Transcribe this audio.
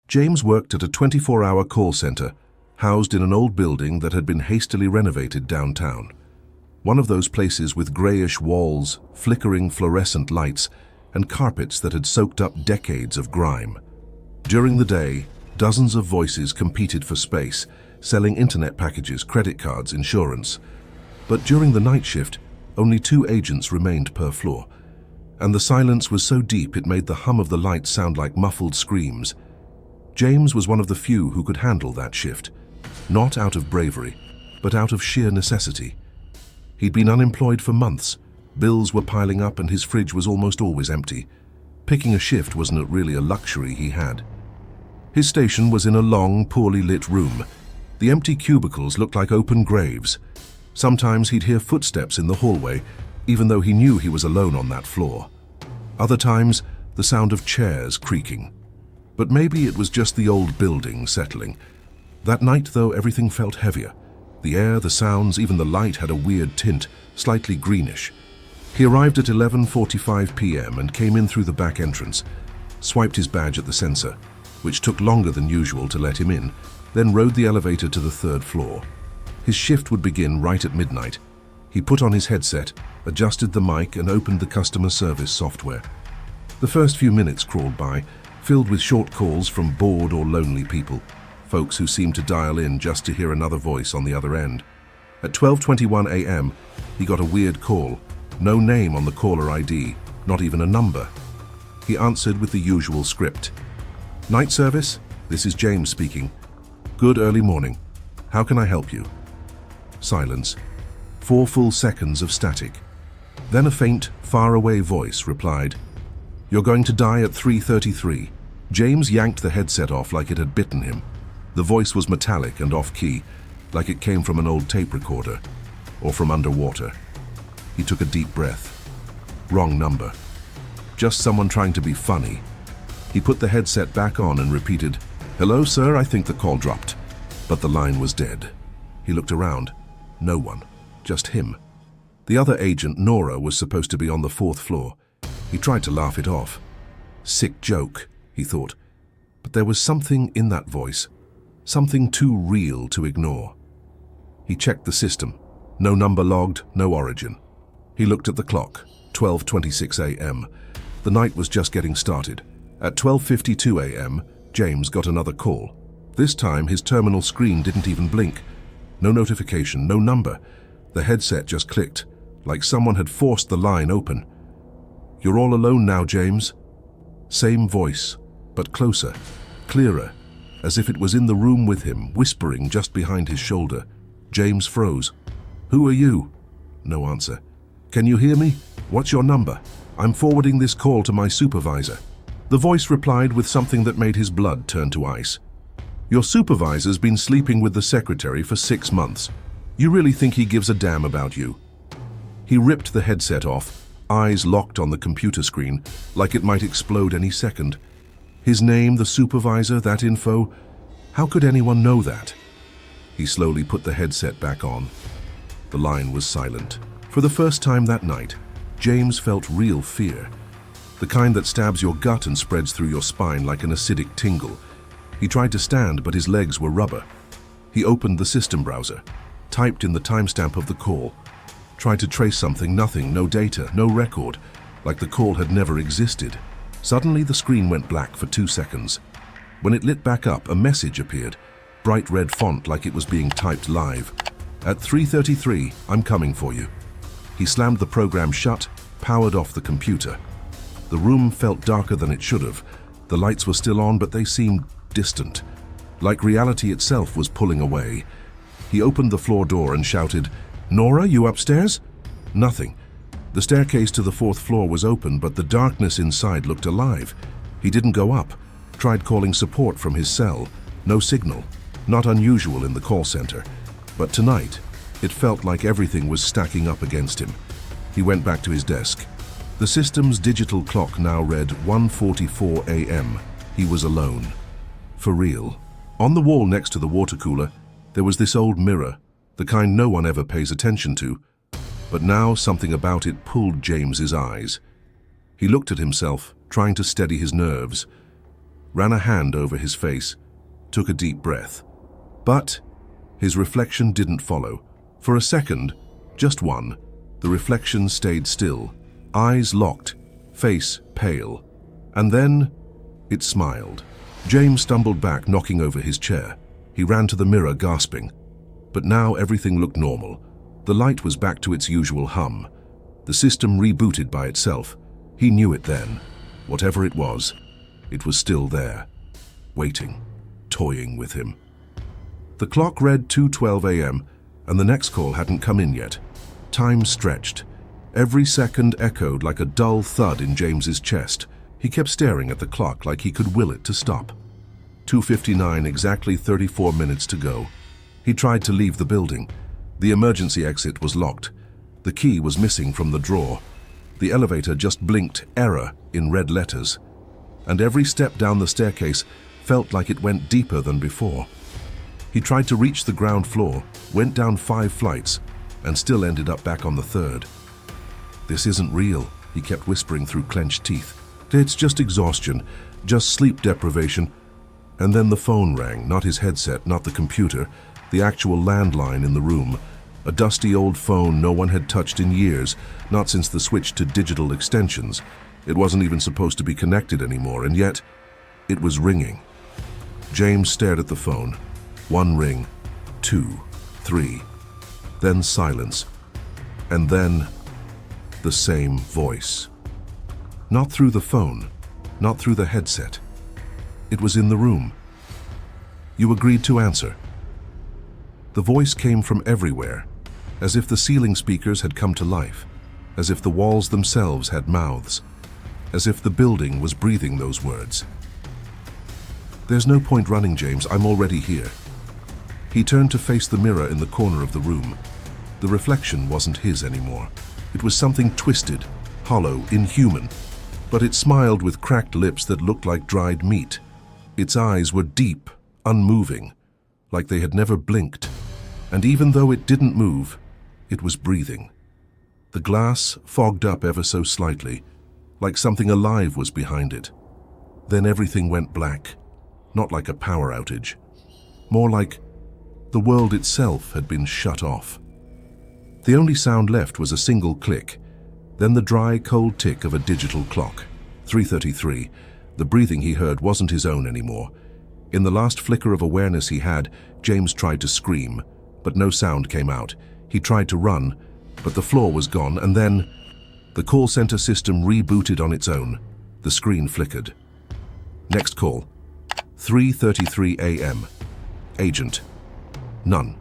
James worked at a 24-hour call center, housed in an old building that had been hastily renovated downtown. One of those places with grayish walls, flickering fluorescent lights, and carpets that had soaked up decades of grime. During the day, dozens of voices competed for space, selling internet packages, credit cards, insurance. But during the night shift, only 2 agents remained per floor, and the silence was so deep it made the hum of the lights sound like muffled screams. James was one of the few who could handle that shift, not out of bravery, but out of sheer necessity. He'd been unemployed for months, bills were piling up and his fridge was almost always empty. Picking a shift wasn't really a luxury he had. His station was in a long, poorly lit room. The empty cubicles looked like open graves. Sometimes he'd hear footsteps in the hallway, even though he knew he was alone on that floor. Other times, the sound of chairs creaking. But maybe it was just the old building settling. That night, though, everything felt heavier. The air, the sounds, even the light had a weird tint, slightly greenish. He arrived at 11:45 p.m. and came in through the back entrance, swiped his badge at the sensor, which took longer than usual to let him in, then rode the elevator to the 3rd floor. His shift would begin right at midnight. He put on his headset, adjusted the mic, and opened the customer service software. The first few minutes crawled by, filled with short calls from bored or lonely people, folks who seemed to dial in just to hear another voice on the other end. At 12:21 a.m., he got a weird call. No name on the caller ID, not even a number. He answered with the usual script. "Night service? This is James speaking. Good early morning. How can I help you?" Silence. 4 full seconds of static. Then a faint, far-away voice replied, "You're going to die at 3:33. James yanked the headset off like it had bitten him. The voice was metallic and off-key, like it came from an old tape recorder, or from underwater. He took a deep breath. Wrong number. Just someone trying to be funny. He put the headset back on and repeated, "Hello, sir, I think the call dropped." But the line was dead. He looked around. No one. Just him. The other agent, Nora, was supposed to be on the 4th floor. He tried to laugh it off. Sick joke, he thought. But there was something in that voice. Something too real to ignore. He checked the system. No number logged, no origin. He looked at the clock. 12:26 a.m. The night was just getting started. At 12:52 a.m., James got another call. This time, his terminal screen didn't even blink. No notification, no number. The headset just clicked, like someone had forced the line open. "You're all alone now, James." Same voice, but closer, clearer, as if it was in the room with him, whispering just behind his shoulder. James froze. "Who are you?" No answer. "Can you hear me? What's your number? I'm forwarding this call to my supervisor." The voice replied with something that made his blood turn to ice. "Your supervisor's been sleeping with the secretary for 6 months. You really think he gives a damn about you?" He ripped the headset off, eyes locked on the computer screen, like it might explode any second. His name, the supervisor, that info. How could anyone know that? He slowly put the headset back on. The line was silent. For the first time that night, James felt real fear. The kind that stabs your gut and spreads through your spine like an acidic tingle. He tried to stand, but his legs were rubber. He opened the system browser, typed in the timestamp of the call, tried to trace something, nothing, no data, no record, like the call had never existed. Suddenly the screen went black for 2 seconds. When it lit back up, a message appeared, bright red font like it was being typed live. "At 3:33, I'm coming for you." He slammed the program shut, powered off the computer. The room felt darker than it should have. The lights were still on, but they seemed distant, like reality itself was pulling away. He opened the floor door and shouted, "Nora, you upstairs?" Nothing. The staircase to the 4th floor was open, but the darkness inside looked alive. He didn't go up, tried calling support from his cell. No signal. Not unusual in the call center. But tonight, it felt like everything was stacking up against him. He went back to his desk. The system's digital clock now read 1:44 a.m. He was alone. For real. On the wall next to the water cooler, there was this old mirror, the kind no one ever pays attention to. But now something about it pulled James's eyes. He looked at himself, trying to steady his nerves. ran a hand over his face, took a deep breath. But his reflection didn't follow. For a second, just one, the reflection stayed still, eyes locked, face pale. And then it smiled. James stumbled back, knocking over his chair. He ran to the mirror, gasping. But now everything looked normal. The light was back to its usual hum. The system rebooted by itself. He knew it then. Whatever it was still there, waiting, toying with him. The clock read 2:12 a.m., and the next call hadn't come in yet. Time stretched. Every second echoed like a dull thud in James's chest. He kept staring at the clock like he could will it to stop. 2:59, exactly 34 minutes to go. He tried to leave the building. The emergency exit was locked. The key was missing from the drawer. The elevator just blinked "error" in red letters. And every step down the staircase felt like it went deeper than before. He tried to reach the ground floor, went down 5 flights, and still ended up back on the 3rd. "This isn't real," he kept whispering through clenched teeth. "It's just exhaustion, just sleep deprivation." And then the phone rang, not his headset, not the computer, the actual landline in the room. A dusty old phone no one had touched in years, not since the switch to digital extensions. It wasn't even supposed to be connected anymore, and yet it was ringing. James stared at the phone. 1 ring, 2, 3, then silence, and then the same voice. Not through the phone, not through the headset. It was in the room. "You agreed to answer." The voice came from everywhere, as if the ceiling speakers had come to life, as if the walls themselves had mouths, as if the building was breathing those words. "There's no point running, James. I'm already here." He turned to face the mirror in the corner of the room. The reflection wasn't his anymore. It was something twisted, hollow, inhuman. But it smiled with cracked lips that looked like dried meat. Its eyes were deep, unmoving, like they had never blinked. And even though it didn't move, it was breathing. The glass fogged up ever so slightly, like something alive was behind it. Then everything went black, not like a power outage, more like the world itself had been shut off. The only sound left was a single click, then the dry, cold tick of a digital clock. 3:33. The breathing he heard wasn't his own anymore. In the last flicker of awareness he had, James tried to scream, but no sound came out. He tried to run, but the floor was gone, and then the call center system rebooted on its own. The screen flickered. Next call. 3:33 a.m. Agent. None.